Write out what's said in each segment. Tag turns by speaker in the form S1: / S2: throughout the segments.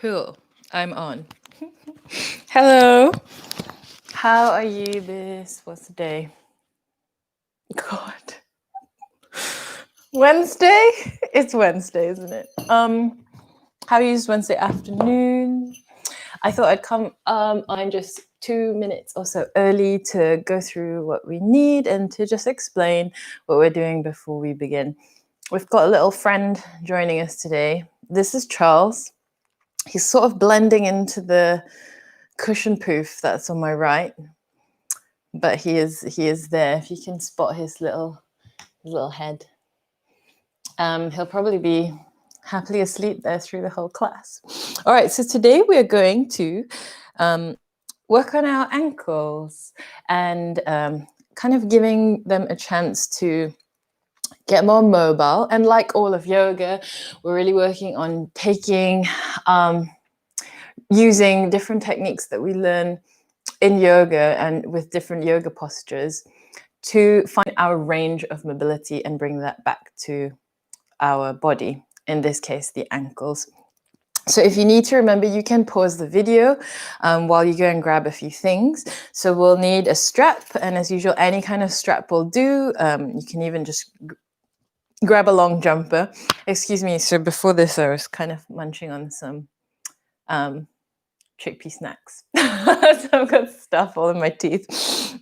S1: Cool. I'm on. Hello. How are you what's the day? God. Wednesday? It's Wednesday, isn't it? How are you this Wednesday afternoon? I thought I'd come on just 2 minutes or so early to go through what we need and to just explain what we're doing before we begin. We've got a little friend joining us today. This is Charles. He's sort of blending into the cushion poof that's on my right, but he is there. If you can spot his little head, he'll probably be happily asleep there through the whole class. All right, so today we're going to work on our ankles and kind of giving them a chance to get more mobile. And like all of yoga, we're really working on taking using different techniques that we learn in yoga and with different yoga postures to find our range of mobility and bring that back to our body, in this case, the ankles. So if you need to remember, you can pause the video while you go and grab a few things. So we'll need a strap, and as usual, any kind of strap will do. You can even just grab a long jumper. Excuse me, so before this, I was kind of munching on some chickpea snacks. So I've got stuff all in my teeth.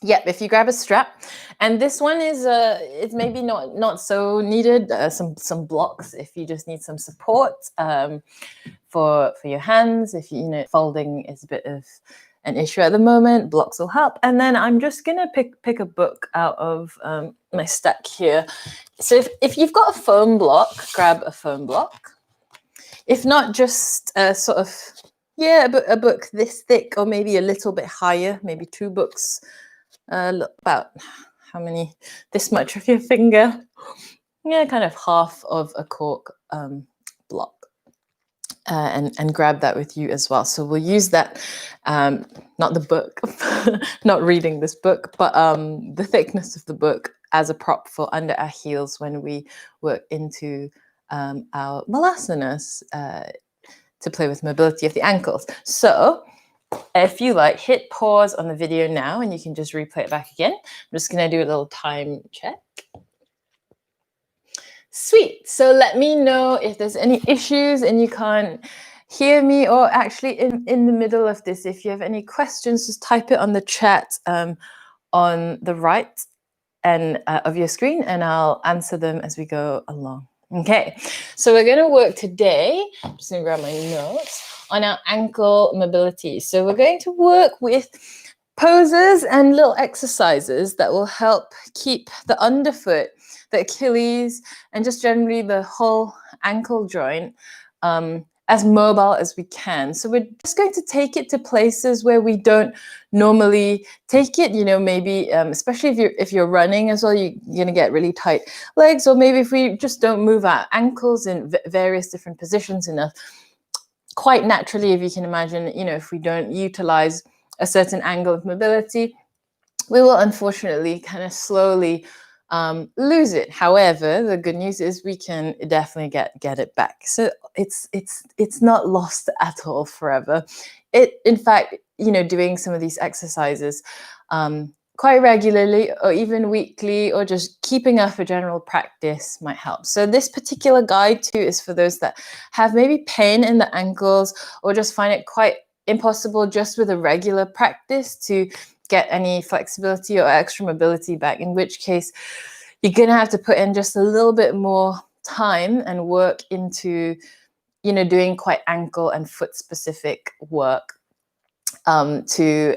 S1: Yeah, if you grab a strap, and this one is it's maybe not so needed. Some blocks if you just need some support for your hands. If you know folding is a bit of an issue at the moment, blocks will help. And then I'm just gonna pick a book out of my stack here. So if you've got a foam block, grab a foam block. If not, just sort of a book this thick or maybe a little bit higher, maybe 2 books. About how many? This much of your finger. Yeah, kind of half of a cork block. And grab that with you as well. So we'll use that, not the book, not reading this book, but the thickness of the book as a prop for under our heels when we work into our malasanas to play with mobility of the ankles. So if you like, hit pause on the video now and you can just replay it back again. I'm just going to do a little time check. Sweet. So let me know if there's any issues and you can't hear me, or actually in the middle of this, if you have any questions, just type it on the chat on the right and of your screen, and I'll answer them as we go along. Okay, so we're going to work today, I'm just going to grab my notes, on our ankle mobility. So we're going to work with poses and little exercises that will help keep the underfoot, the Achilles, and just generally the whole ankle joint as mobile as we can. So we're just going to take it to places where we don't normally take it, you know, maybe especially if you're running as well, you're going to get really tight legs, or maybe if we just don't move our ankles in various different positions enough. Quite naturally, if you can imagine, you know, if we don't utilize a certain angle of mobility, we will unfortunately kind of slowly lose it. However, the good news is we can definitely get it back. So it's not lost at all forever. In fact, you know, doing some of these exercises quite regularly or even weekly, or just keeping up a general practice might help. So this particular guide too is for those that have maybe pain in the ankles or just find it quite impossible just with a regular practice to get any flexibility or extra mobility back, in which case you're going to have to put in just a little bit more time and work into, you know, doing quite ankle and foot specific work to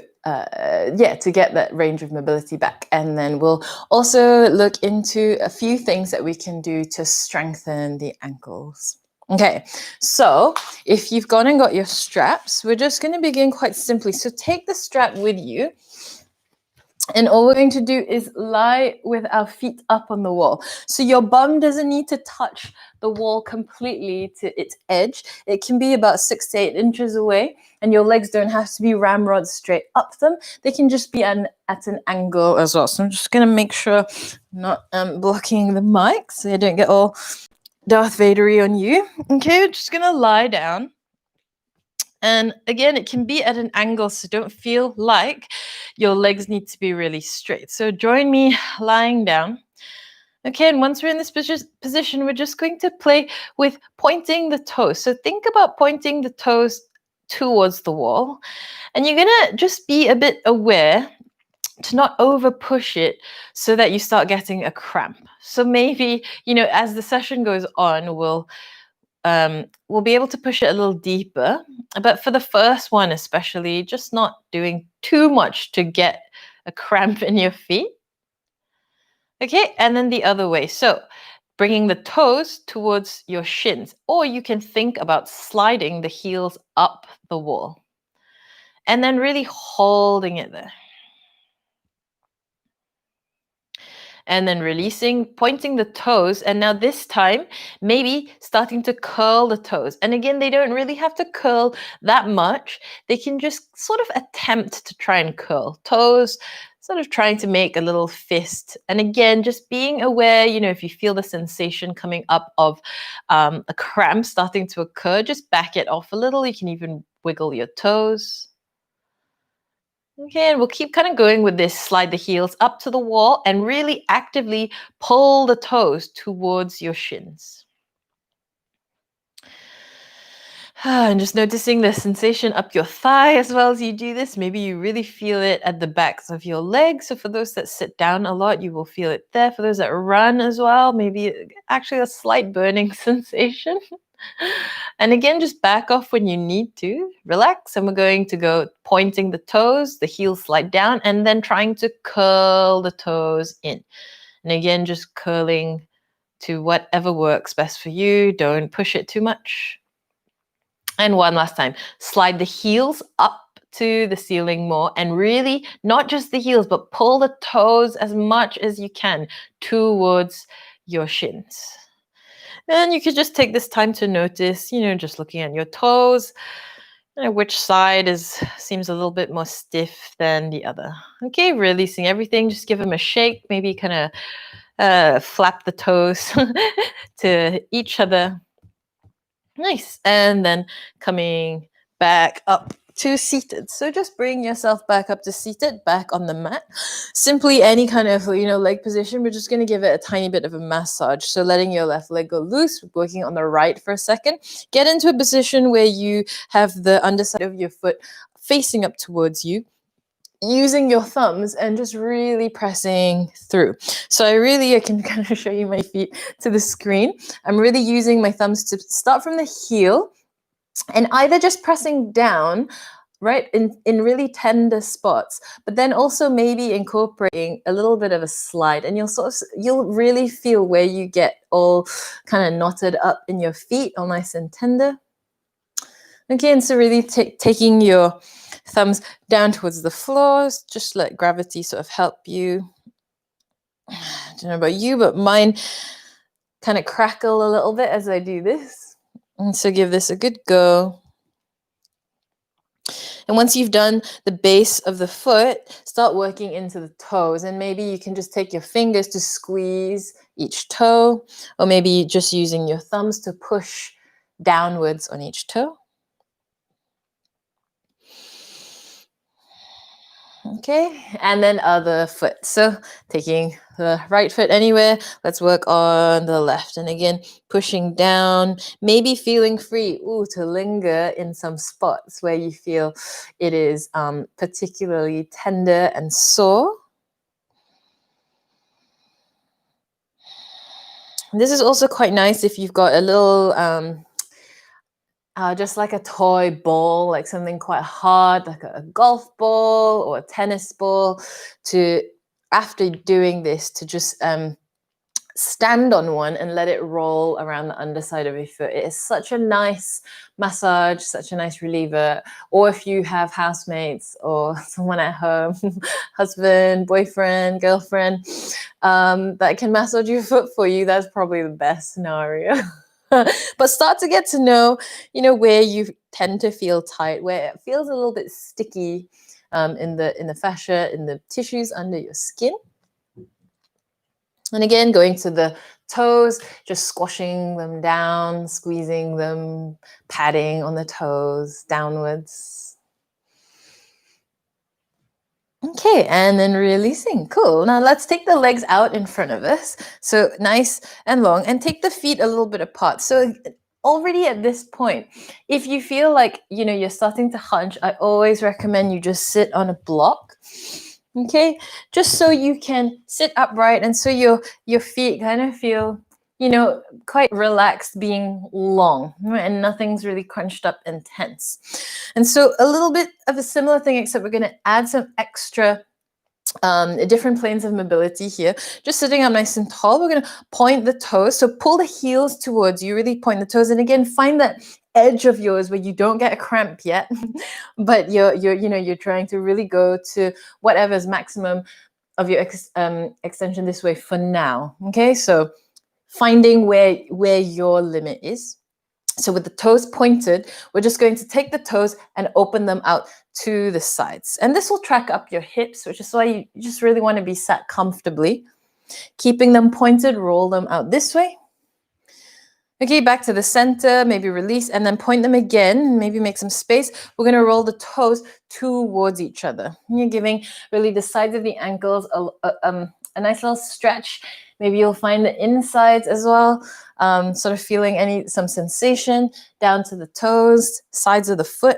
S1: get that range of mobility back. And then we'll also look into a few things that we can do to strengthen the ankles. Okay, so if you've gone and got your straps, we're just going to begin quite simply. So take the strap with you. And all we're going to do is lie with our feet up on the wall. So your bum doesn't need to touch the wall completely to its edge. It can be about 6 to 8 inches away, and your legs don't have to be ramrod straight up them. They can just be at an angle as well. So I'm just going to make sure I'm not blocking the mic so I don't get all Darth Vader-y on you. Okay, we're just gonna lie down. And again, it can be at an angle, so don't feel like your legs need to be really straight. So join me lying down. Okay, and once we're in this position, we're just going to play with pointing the toes. So think about pointing the toes towards the wall. And you're gonna just be a bit aware to not over push it so that you start getting a cramp. So maybe, as the session goes on, we'll be able to push it a little deeper. But for the first one, especially, just not doing too much to get a cramp in your feet. Okay, and then the other way. So bringing the toes towards your shins, or you can think about sliding the heels up the wall and then really holding it there. And then releasing, pointing the toes. And now this time, maybe starting to curl the toes. And again, they don't really have to curl that much. They can just sort of attempt to try and curl toes, sort of trying to make a little fist. And again, just being aware, if you feel the sensation coming up of a cramp starting to occur, just back it off a little. You can even wiggle your toes. Okay, and we'll keep kind of going with this. Slide the heels up to the wall and really actively pull the toes towards your shins. And just noticing the sensation up your thigh as well as you do this. Maybe you really feel it at the backs of your legs. So for those that sit down a lot, you will feel it there. For those that run as well, maybe actually a slight burning sensation. And again, just back off when you need to. Relax. And we're going to go pointing the toes, the heels slide down, and then trying to curl the toes in. And again, just curling to whatever works best for you. Don't push it too much. And one last time, slide the heels up to the ceiling more and really not just the heels, but pull the toes as much as you can towards your shins. And you could just take this time to notice, just looking at your toes, which side seems a little bit more stiff than the other. Okay, releasing everything. Just give them a shake, maybe kind of flap the toes to each other. Nice. And then coming back up to seated. So just bring yourself back up to seated, back on the mat. Simply any kind of, leg position. We're just going to give it a tiny bit of a massage. So letting your left leg go loose, working on the right for a second. Get into a position where you have the underside of your foot facing up towards you, using your thumbs and just really pressing through. So I can kind of show you my feet to the screen. I'm really using my thumbs to start from the heel and either just pressing down, right, in really tender spots, but then also maybe incorporating a little bit of a slide, and you'll really feel where you get all kind of knotted up in your feet, all nice and tender. Okay, and so really taking your thumbs down towards the floors, just let gravity sort of help you. I don't know about you, but mine kind of crackle a little bit as I do this. And so give this a good go. And once you've done the base of the foot, start working into the toes. And maybe you can just take your fingers to squeeze each toe, or maybe just using your thumbs to push downwards on each toe. Okay, and then other foot. So taking the right foot anywhere, let's work on the left. And again, pushing down, maybe feeling free to linger in some spots where you feel it is particularly tender and sore. This is also quite nice if you've got a little just like a toy ball, like something quite hard, like a golf ball or a tennis ball, after doing this, to just stand on one and let it roll around the underside of your foot. It is such a nice massage, such a nice reliever. Or if you have housemates or someone at home, husband, boyfriend, girlfriend, that can massage your foot for you, that's probably the best scenario. But start to get to know, where you tend to feel tight, where it feels a little bit sticky in the fascia, in the tissues under your skin. And again, going to the toes, just squashing them down, squeezing them, patting on the toes downwards. Okay, and then releasing. Cool. Now let's take the legs out in front of us. So nice and long, and take the feet a little bit apart. So already at this point, if you feel like, you're starting to hunch, I always recommend you just sit on a block. Okay, just so you can sit upright, and so your feet kind of feel, quite relaxed, being long, right? And nothing's really crunched up and tense. And so a little bit of a similar thing, except we're going to add some extra different planes of mobility here. Just sitting up nice and tall, we're going to point the toes. So pull the heels towards you, really point the toes. And again, find that edge of yours where you don't get a cramp yet, but you're trying to really go to whatever's maximum of your extension this way for now. Okay, so finding where your limit is. So with the toes pointed, we're just going to take the toes and open them out to the sides. And this will track up your hips, which is why you just really want to be sat comfortably. Keeping them pointed, roll them out this way. Okay, back to the center, maybe release, and then point them again, maybe make some space. We're going to roll the toes towards each other. You're giving really the sides of the ankles a nice little stretch. Maybe you'll find the insides as well, sort of feeling some sensation down to the toes, sides of the foot.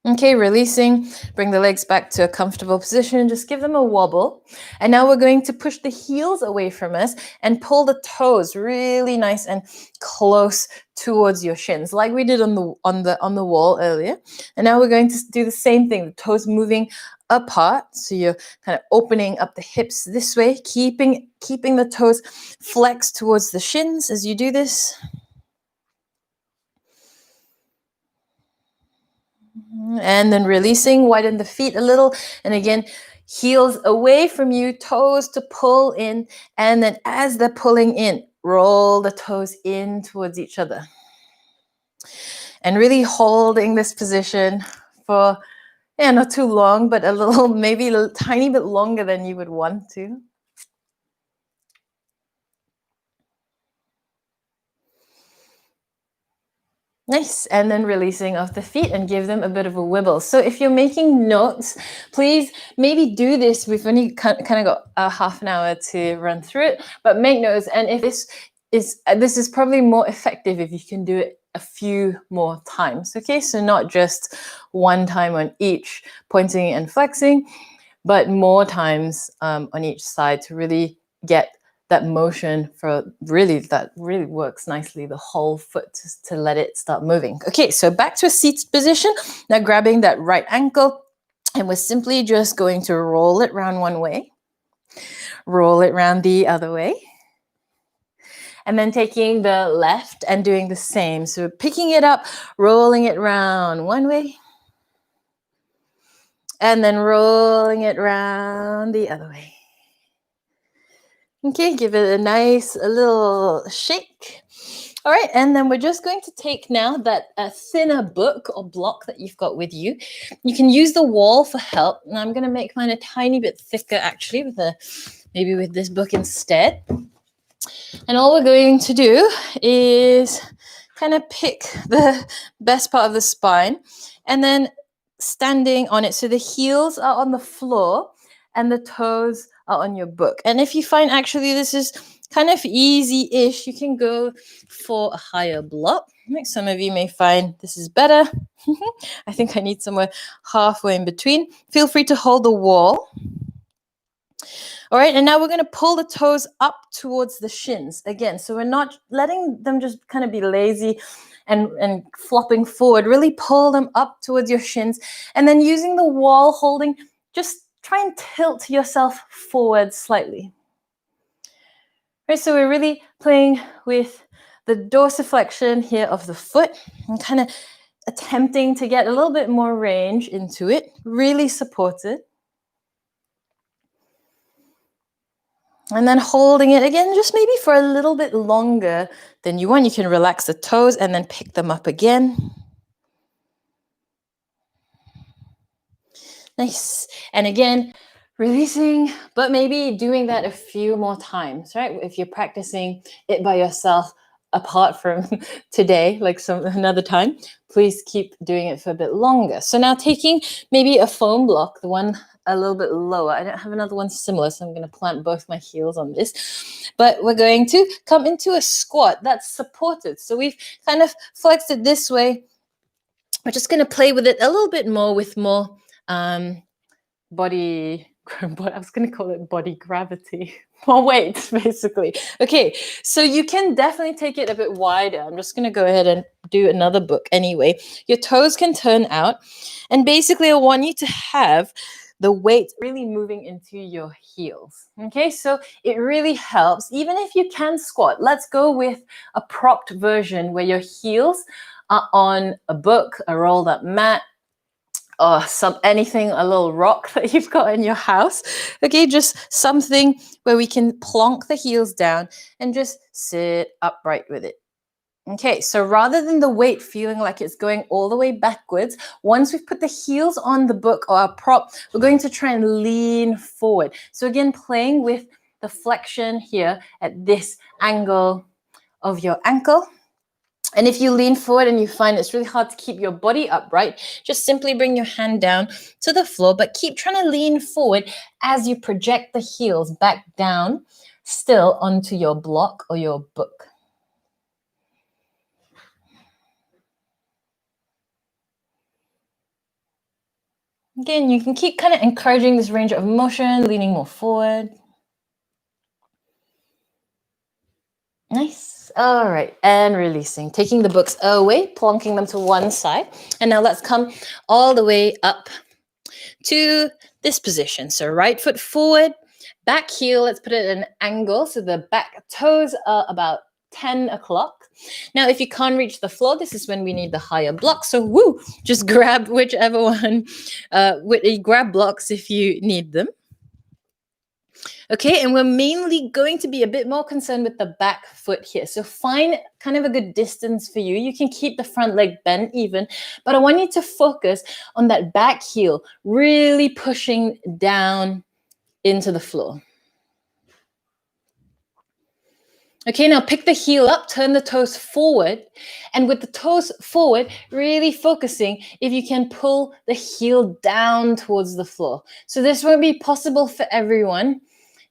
S1: Okay, releasing, bring the legs back to a comfortable position, just give them a wobble. And now we're going to push the heels away from us and pull the toes really nice and close towards your shins, like we did on the wall earlier. And now we're going to do the same thing, the toes moving apart. So you're kind of opening up the hips this way, keeping the toes flexed towards the shins as you do this. And then releasing, widen the feet a little. And again, heels away from you, toes to pull in. And then as they're pulling in, roll the toes in towards each other. And really holding this position for, not too long, but maybe a tiny bit longer than you would want to. Nice. And then releasing off the feet and give them a bit of a wibble. So if you're making notes, please maybe do this. We've only kind of got a half an hour to run through it, but make notes. And if this is probably more effective if you can do it a few more times. Okay, so not just one time on each, pointing and flexing, but more times on each side to really get that motion that really works nicely, the whole foot, to let it start moving. Okay, so back to a seated position. Now grabbing that right ankle, and we're simply just going to roll it round one way, roll it round the other way, and then taking the left and doing the same. So picking it up, rolling it round one way, and then rolling it round the other way. Okay, give it a little shake. All right, and then we're just going to take now that thinner book or block that you've got with you. You can use the wall for help. And I'm going to make mine a tiny bit thicker, actually, maybe with this book instead. And all we're going to do is kind of pick the best part of the spine and then standing on it. So the heels are on the floor and the toes are on your book. And if you find actually this is kind of easy-ish, you can go for a higher block. Some of you may find this is better. I think I need somewhere halfway in between. Feel free to hold the wall. All right, and now we're going to pull the toes up towards the shins again. So we're not letting them just kind of be lazy and flopping forward. Really pull them up towards your shins. And then using the wall holding, just try and tilt yourself forward slightly. Right, so we're really playing with the dorsiflexion here of the foot and kind of attempting to get a little bit more range into it, really supported. And then holding it again, just maybe for a little bit longer than you want. You can relax the toes and then pick them up again. Nice. And again, Releasing, but maybe doing that a few more times, right? If you're practicing it by yourself apart from today, like another time, please keep doing it for a bit longer. So now taking maybe a foam block, the one a little bit lower. I don't have another one similar, so I'm going to plant both my heels on this. But we're going to come into a squat that's supported. So we've kind of flexed it this way. We're just going to play with it a little bit more with more body, I was going to call it body gravity, more weight, basically. Okay, so you can definitely take it a bit wider. I'm just going to go ahead and do another book anyway. Your toes can turn out. And basically, I want you to have the weight really moving into your heels. Okay, so it really helps. Even if you can squat, let's go with a propped version where your heels are on a book, a rolled up mat, or anything, a little rock that you've got in your house. Okay, just something where we can plonk the heels down and just sit upright with it. Okay, so rather than the weight feeling like it's going all the way backwards, once we've put the heels on the book or our prop, we're going to try and lean forward. So again, playing with the flexion here at this angle of your ankle. And if you lean forward and you find it's really hard to keep your body upright, just simply bring your hand down to the floor, but keep trying to lean forward as you project the heels back down, still onto your block or your book. Again, you can keep kind of encouraging this range of motion, leaning more forward. Nice. All right, and releasing, taking the books away, plonking them to one side. And now let's come all the way up to this position. So right foot forward, back heel, let's put it at an angle. So the back toes are about 10 o'clock. Now, if you can't reach the floor, this is when we need the higher block. So just grab whichever one, grab blocks if you need them. Okay, and we're mainly going to be a bit more concerned with the back foot here. So find kind of a good distance for you. You can keep the front leg bent even, but I want you to focus on that back heel, really pushing down into the floor. Okay, now pick the heel up, turn the toes forward, and with the toes forward, really focusing if you can pull the heel down towards the floor. So this won't be possible for everyone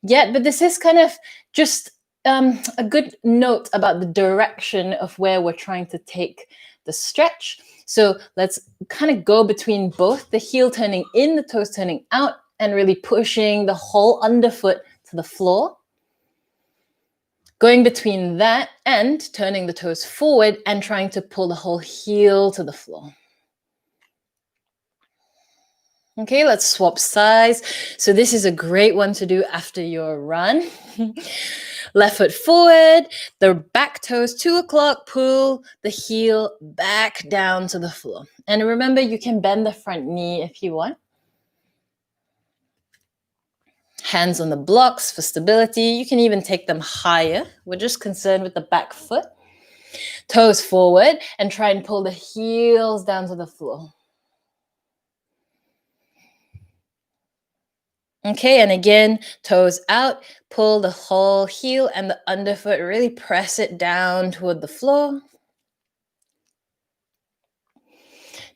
S1: yet, but this is kind of just a good note about the direction of where we're trying to take the stretch. So let's kind of go between both, the heel turning in, the toes turning out, and really pushing the whole underfoot to the floor. Going between that and turning the toes forward and trying to pull the whole heel to the floor. Okay, let's swap sides. So this is a great one to do after your run. Left foot forward, the back toes 2 o'clock, pull the heel back down to the floor. And remember, you can bend the front knee if you want. Hands on the blocks for stability. You can even take them higher. We're just concerned with the back foot. Toes forward and try and pull the heels down to the floor. Okay, and again, toes out, pull the whole heel and the underfoot, really press it down toward the floor.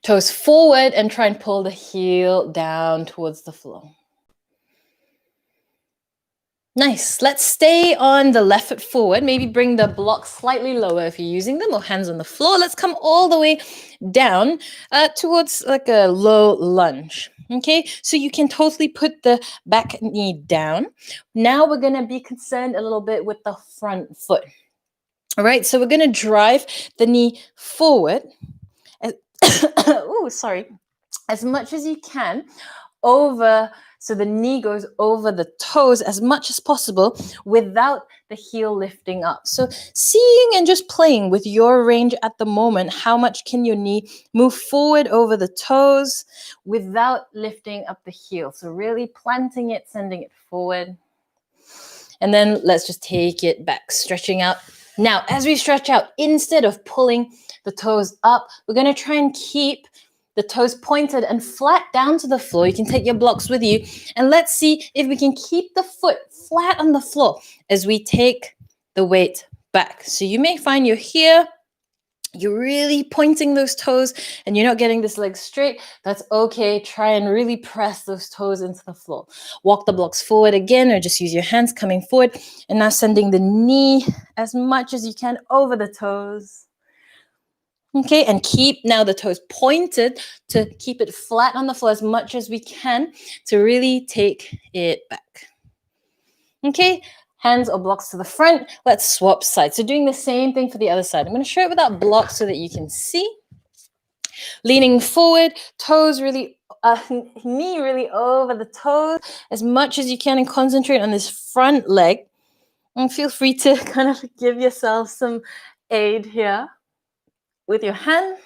S1: Toes forward and try and pull the heel down towards the floor. Nice. Let's stay on the left foot forward. Maybe bring the blocks slightly lower if you're using them, or hands on the floor. Let's come all the way down towards like a low lunge. Okay, so you can totally put the back knee down. Now we're going to be concerned a little bit with the front foot. All right, so we're going to drive the knee forward. As much as you can over, so the knee goes over the toes as much as possible without the heel lifting up. So seeing and just playing with your range at the moment, how much can your knee move forward over the toes without lifting up the heel? So really planting it, sending it forward. And then let's just take it back, stretching out. Now, as we stretch out, instead of pulling the toes up, we're going to try and keep the toes pointed and flat down to the floor. You can take your blocks with you, and let's see if we can keep the foot flat on the floor as we take the weight back. So you may find you're here, you're really pointing those toes and you're not getting this leg straight. That's okay. Try and really press those toes into the floor. Walk the blocks forward again, or just use your hands coming forward. And now sending the knee as much as you can over the toes. Okay, and keep now the toes pointed to keep it flat on the floor as much as we can to really take it back. Okay, hands or blocks to the front. Let's swap sides. So doing the same thing for the other side. I'm going to show it without blocks so that you can see. Leaning forward, toes really, knee really over the toes as much as you can, and concentrate on this front leg. And feel free to kind of give yourself some aid here with your hand.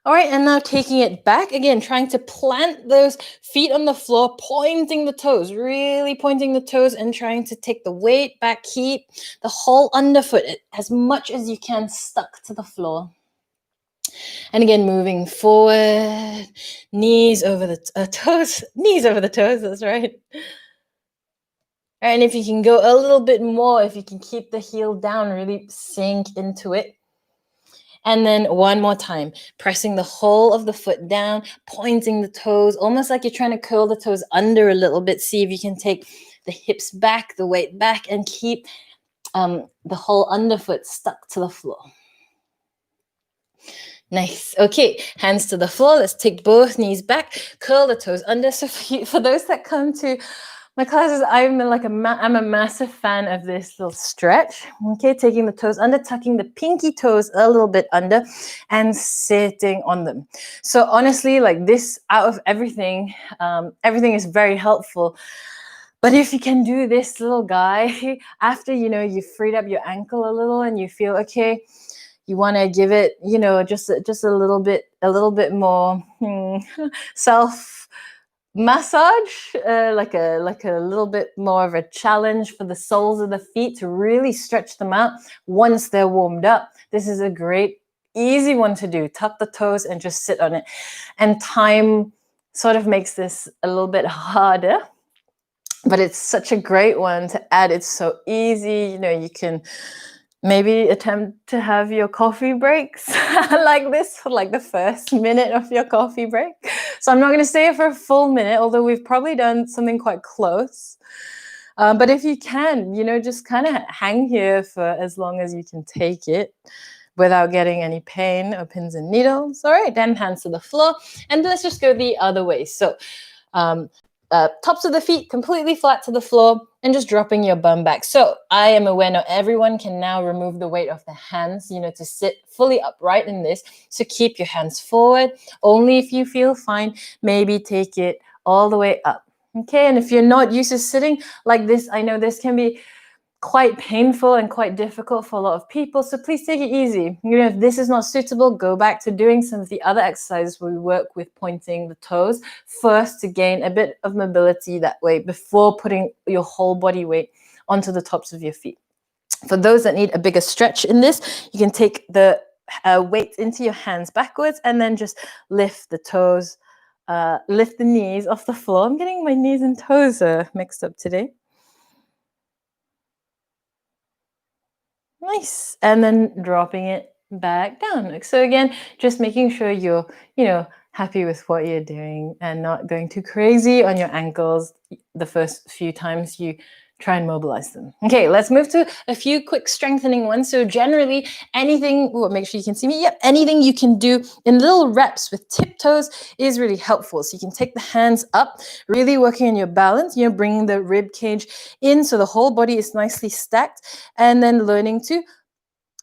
S1: All right, and now taking it back again, trying to plant those feet on the floor, pointing the toes, really pointing the toes and trying to take the weight back. Keep the whole underfoot as much as you can stuck to the floor. And again, moving forward, knees over the toes, knees over the toes, that's right. All right, and if you can go a little bit more, if you can keep the heel down, really sink into it. And then one more time, pressing the whole of the foot down, pointing the toes, almost like you're trying to curl the toes under a little bit. See if you can take the hips back, the weight back, and keep the whole underfoot stuck to the floor. Nice. Okay, hands to the floor. Let's take both knees back, curl the toes under. So for those that come to my classes, I'm a massive fan of this little stretch. Okay, taking the toes under, tucking the pinky toes a little bit under, and sitting on them. So honestly, like this, out of everything, everything is very helpful. But if you can do this little guy after you freed up your ankle a little and you feel okay, you want to give it just a little bit more self massage, like a little bit more of a challenge for the soles of the feet to really stretch them out once they're warmed up. This is a great, easy one to do. Tuck the toes and just sit on it. And time sort of makes this a little bit harder, but it's such a great one to add. It's so easy. You can maybe attempt to have your coffee breaks like this for like the first minute of your coffee break. So I'm not going to stay here for a full minute, although we've probably done something quite close. But if you can, just kind of hang here for as long as you can take it without getting any pain or pins and needles. All right, then hands to the floor. And let's just go the other way. So tops of the feet completely flat to the floor and just dropping your bum back. So I am aware not everyone can now remove the weight of the hands, to sit fully upright in this. So keep your hands forward. Only if you feel fine, maybe take it all the way up. Okay, and if you're not used to sitting like this, I know this can be quite painful and quite difficult for a lot of people. So please take it easy. If this is not suitable, go back to doing some of the other exercises where we work with pointing the toes first to gain a bit of mobility that way before putting your whole body weight onto the tops of your feet. For those that need a bigger stretch in this, you can take the weight into your hands backwards and then just lift the toes, lift the knees off the floor. I'm getting my knees and toes mixed up today. Nice. And then dropping it back down. So again, just making sure you're, happy with what you're doing and not going too crazy on your ankles the first few times you try and mobilize them. Okay, let's move to a few quick strengthening ones. So generally anything, make sure you can see me. Yep, anything you can do in little reps with tiptoes is really helpful. So you can take the hands up, really working on your balance, bringing the rib cage in so the whole body is nicely stacked, and then learning to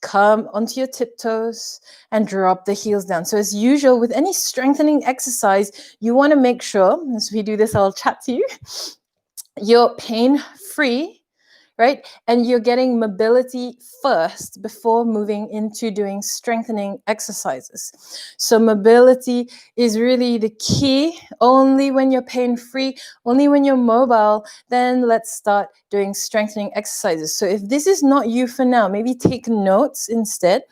S1: come onto your tiptoes and drop the heels down. So as usual, with any strengthening exercise, you want to make sure, as we do this, I'll chat to you, you're pain-free, right? And you're getting mobility first before moving into doing strengthening exercises. So mobility is really the key. Only when you're pain-free, only when you're mobile, then let's start doing strengthening exercises. So if this is not you for now, maybe take notes instead,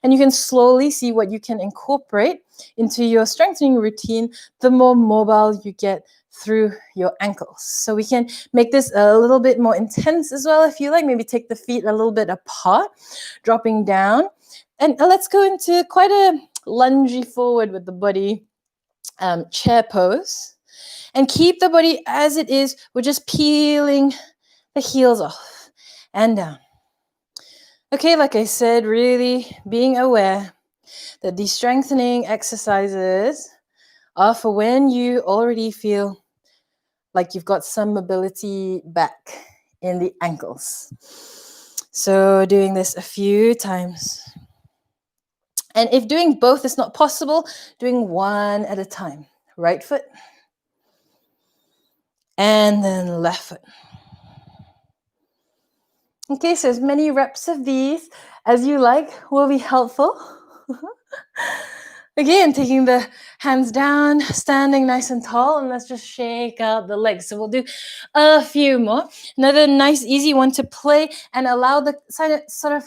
S1: and you can slowly see what you can incorporate into your strengthening routine the more mobile you get through your ankles. So we can make this a little bit more intense as well if you like. Maybe take the feet a little bit apart, dropping down. And let's go into quite a lungy forward with the body chair pose. And keep the body as it is. We're just peeling the heels off and down. Okay, like I said, really being aware that these strengthening exercises are for when you already feel like you've got some mobility back in the ankles. So doing this a few times. And if doing both is not possible, doing one at a time. Right foot. And then left foot. Okay, so as many reps of these as you like will be helpful. Again, taking the hands down, standing nice and tall, and let's just shake out the legs. So we'll do a few more. Another nice, easy one to play and allow the sort of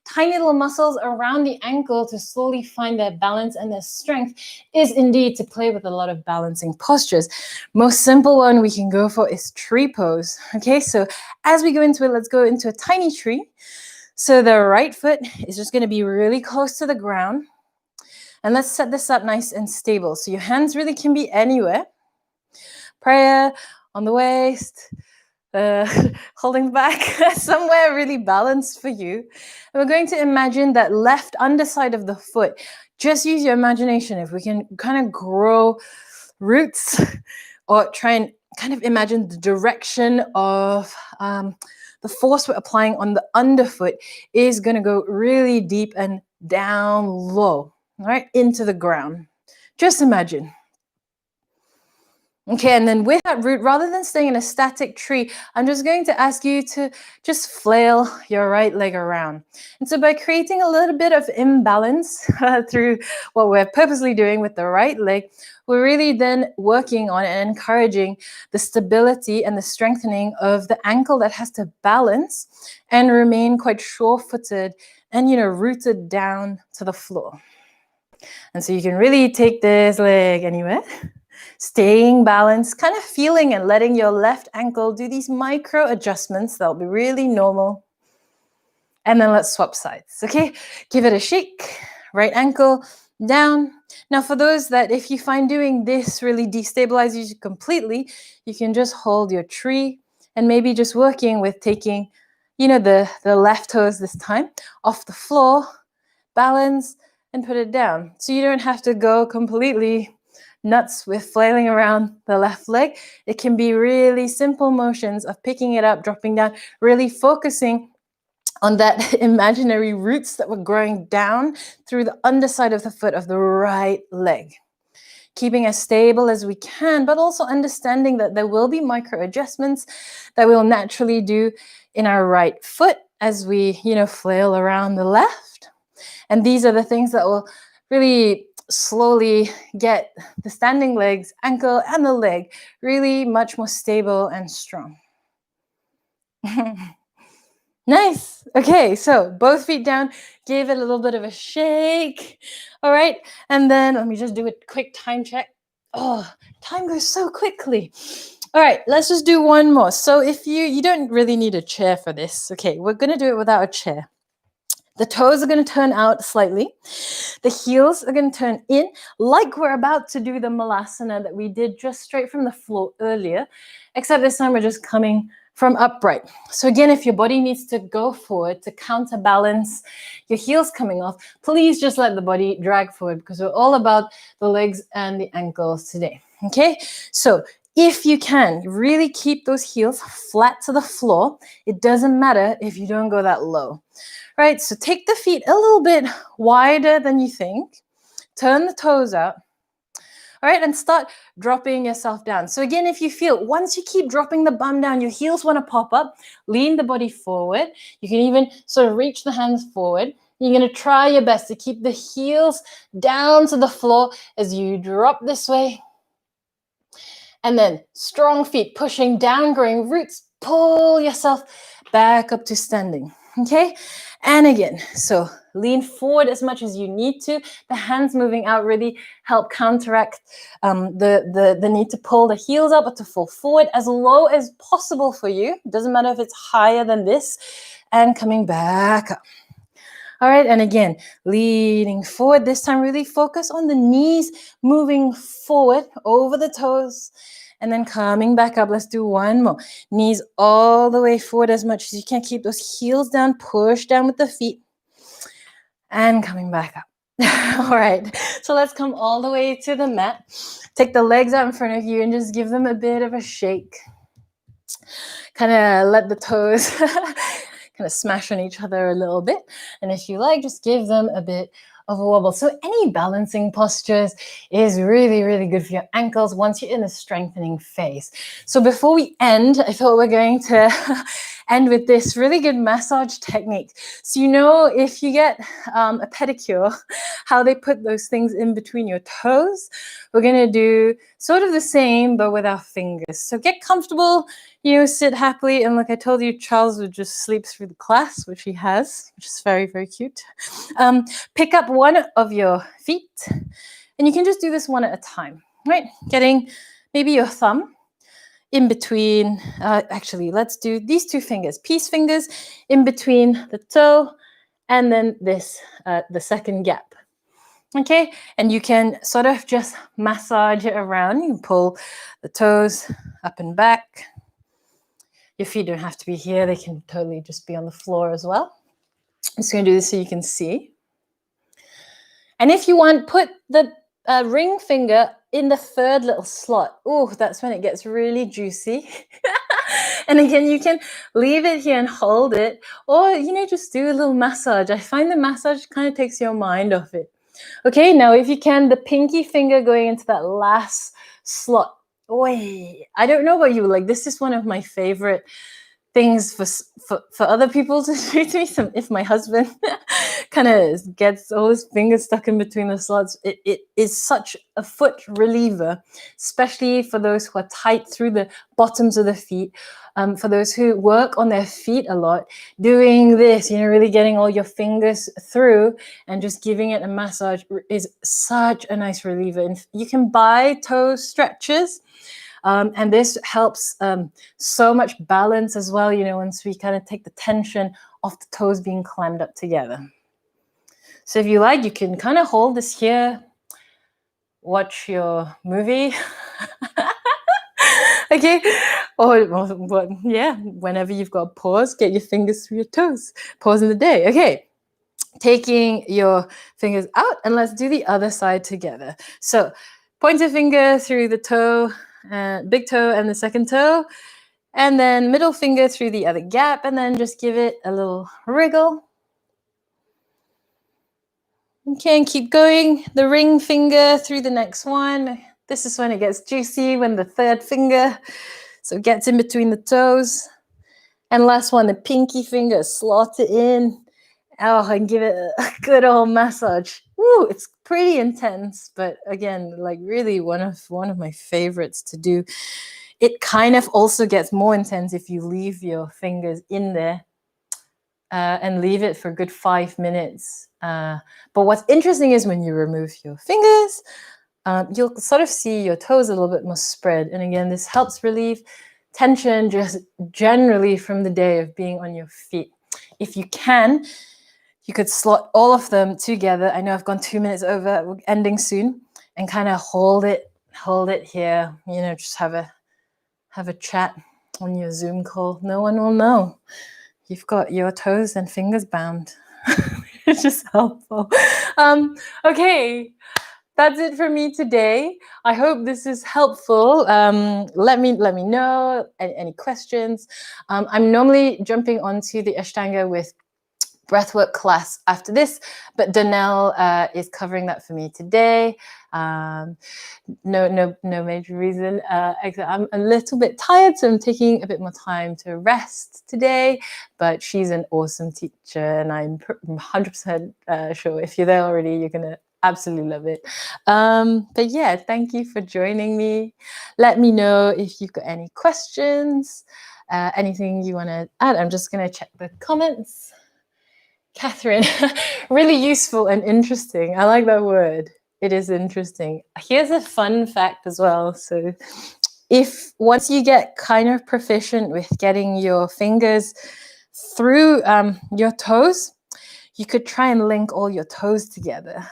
S1: tiny little muscles around the ankle to slowly find their balance and their strength is indeed to play with a lot of balancing postures. Most simple one we can go for is tree pose. Okay, so as we go into it, let's go into a tiny tree. So the right foot is just going to be really close to the ground. And let's set this up nice and stable. So your hands really can be anywhere. Prayer on the waist, holding back, somewhere really balanced for you. And we're going to imagine that left underside of the foot. Just use your imagination. If we can kind of grow roots or try and kind of imagine the direction of the force we're applying on the underfoot is going to go really deep and down low. All right, into the ground. Just imagine. Okay, and then with that root, rather than staying in a static tree, I'm just going to ask you to just flail your right leg around. And so by creating a little bit of imbalance through what we're purposely doing with the right leg, we're really then working on and encouraging the stability and the strengthening of the ankle that has to balance and remain quite sure-footed and, rooted down to the floor. And so you can really take this leg anywhere, staying balanced, kind of feeling and letting your left ankle do these micro adjustments. That'll be really normal. And then let's swap sides, okay? Give it a shake, right ankle down. Now for those that if you find doing this really destabilizes you completely, you can just hold your tree and maybe just working with taking, the left toes this time off the floor, balance, and put it down. So you don't have to go completely nuts with flailing around the left leg. It can be really simple motions of picking it up, dropping down, really focusing on that imaginary roots that were growing down through the underside of the foot of the right leg. Keeping as stable as we can, but also understanding that there will be micro adjustments that we'll naturally do in our right foot as we, flail around the left. And these are the things that will really slowly get the standing legs, ankle, and the leg really much more stable and strong. Nice. Okay, so both feet down, give it a little bit of a shake. All right, and then let me just do a quick time check. Oh, time goes so quickly. All right, let's just do one more. So if you don't really need a chair for this. Okay, we're going to do it without a chair. The toes are going to turn out slightly. The heels are going to turn in like we're about to do the malasana that we did just straight from the floor earlier, except this time we're just coming from upright. So again, if your body needs to go forward to counterbalance your heels coming off, please just let the body drag forward because we're all about the legs and the ankles today. Okay, so if you can, really keep those heels flat to the floor. It doesn't matter if you don't go that low. Right, so take the feet a little bit wider than you think. Turn the toes out. All right, and start dropping yourself down. So again, if you feel, once you keep dropping the bum down, your heels want to pop up, lean the body forward. You can even sort of reach the hands forward. You're going to try your best to keep the heels down to the floor as you drop this way. And then strong feet pushing down, growing roots. Pull yourself back up to standing. Okay? And again, so lean forward as much as you need to. The hands moving out really help counteract the need to pull the heels up or to fall forward as low as possible for you. Doesn't matter if it's higher than this. And coming back up. All right, and again, leaning forward. This time, really focus on the knees moving forward over the toes. And then coming back up. Let's do one more. Knees all the way forward as much as you can. Keep those heels down. Push down with the feet. And coming back up. All right. So let's come all the way to the mat. Take the legs out in front of you and just give them a bit of a shake. Kind of let the toes kind of smash on each other a little bit. And if you like, just give them a bit of a wobble. So any balancing postures is really, really good for your ankles once you're in a strengthening phase. So before we end, I thought we're going to end with this really good massage technique. So you know, if you get a pedicure, how they put those things in between your toes, we're going to do sort of the same, but with our fingers. So get comfortable, you know, sit happily. And like I told you, Charles would just sleep through the class, which he has, which is very, very cute. Pick up one of your feet, and you can just do this one at a time, right? Getting maybe your thumb in between, actually, let's do these two fingers, peace fingers in between the toe and then this, the second gap. Okay, and you can sort of just massage it around. You can pull the toes up and back. Your feet don't have to be here. They can totally just be on the floor as well. I'm just going to do this so you can see. And if you want, put the ring finger in the third little slot. Oh, that's when it gets really juicy. And again, you can leave it here and hold it, or, you know, just do a little massage. I find the massage kind of takes your mind off it. Okay, now if you can, the pinky finger going into that last slot. Oi, I don't know about you, like this is one of my favorite things for other people to do to me. So if my husband kind of gets all his fingers stuck in between the slots, it is such a foot reliever, especially for those who are tight through the bottoms of the feet. For those who work on their feet a lot, doing this, you know, really getting all your fingers through and just giving it a massage is such a nice reliever. And you can buy toe stretchers. And this helps so much balance as well, you know, once we kind of take the tension off the toes being climbed up together. So if you like, you can kind of hold this here, watch your movie. Okay, or yeah, whenever you've got a pause, get your fingers through your toes. Pause in the day. Okay, taking your fingers out, and let's do the other side together. So pointer finger through the toe, big toe and the second toe, and then middle finger through the other gap, and then just give it a little wriggle. Okay, and keep going. The ring finger through the next one. This is when it gets juicy, when the third finger, so it gets in between the toes. And last one, the pinky finger, slot it in. Oh, and give it a good old massage. Woo, it's pretty intense, but again, like really one of my favorites to do. It kind of also gets more intense if you leave your fingers in there and leave it for a good 5 minutes. But what's interesting is when you remove your fingers, you'll sort of see your toes a little bit more spread. And again, this helps relieve tension just generally from the day of being on your feet. If you can, you could slot all of them together. I know I've gone 2 minutes over, we're ending soon, and kind of hold it here, you know, just have a chat on your Zoom call. No one will know. You've got your toes and fingers bound. It's just helpful. Okay, that's it for me today. I hope this is helpful. Let me know any questions. I'm normally jumping onto the Ashtanga with breathwork class after this, but Donnell is covering that for me today. No major reason. I'm a little bit tired, so I'm taking a bit more time to rest today, but she's an awesome teacher, and I'm 100% sure if you're there already, you're going to absolutely love it. But yeah, thank you for joining me. Let me know if you've got any questions, anything you want to add. I'm just going to check the comments. Catherine, really useful and interesting. I like that word. It is interesting. Here's a fun fact as well. So if once you get kind of proficient with getting your fingers through your toes, you could try and link all your toes together.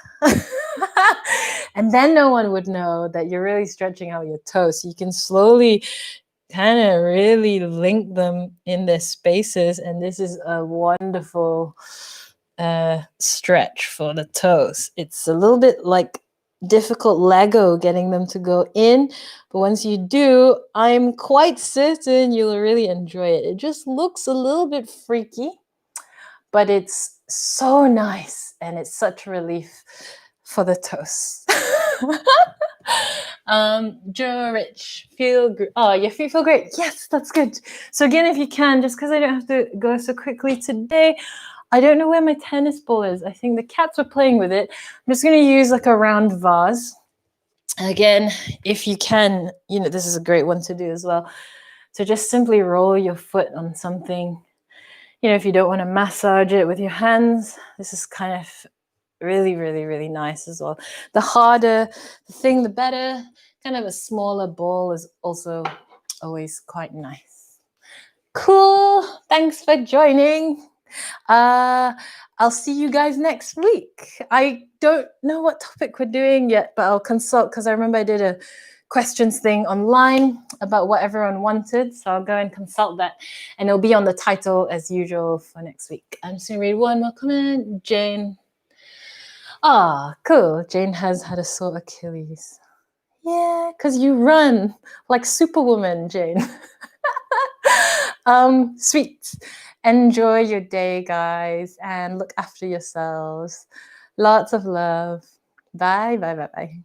S1: And then no one would know that you're really stretching out your toes. So you can slowly kind of really link them in their spaces. And this is a wonderful stretch for the toes. It's a little bit like difficult Lego getting them to go in, but once you do, I'm quite certain you'll really enjoy it. It just looks a little bit freaky, but it's so nice and it's such a relief for the toes. Joe Rich, feel good. Oh, your feet feel great. Yes, that's good. So again, if you can, just because I don't have to go so quickly today, I don't know where my tennis ball is. I think the cats were playing with it. I'm just going to use like a round vase. Again, if you can, this is a great one to do as well. So just simply roll your foot on something. If you don't want to massage it with your hands, this is kind of really, really, really nice as well. The harder the thing, the better. Kind of a smaller ball is also always quite nice. Cool. Thanks for joining. I'll see you guys next week. I don't know what topic we're doing yet, but I'll consult because I remember I did a questions thing online about what everyone wanted. So I'll go and consult that, and it'll be on the title as usual for next week. I'm just going to read one more comment. Jane. Cool. Jane has had a sore Achilles. Yeah, because you run like Superwoman, Jane. Sweet. Enjoy your day, guys, and look after yourselves. Lots of love. Bye, bye, bye, bye.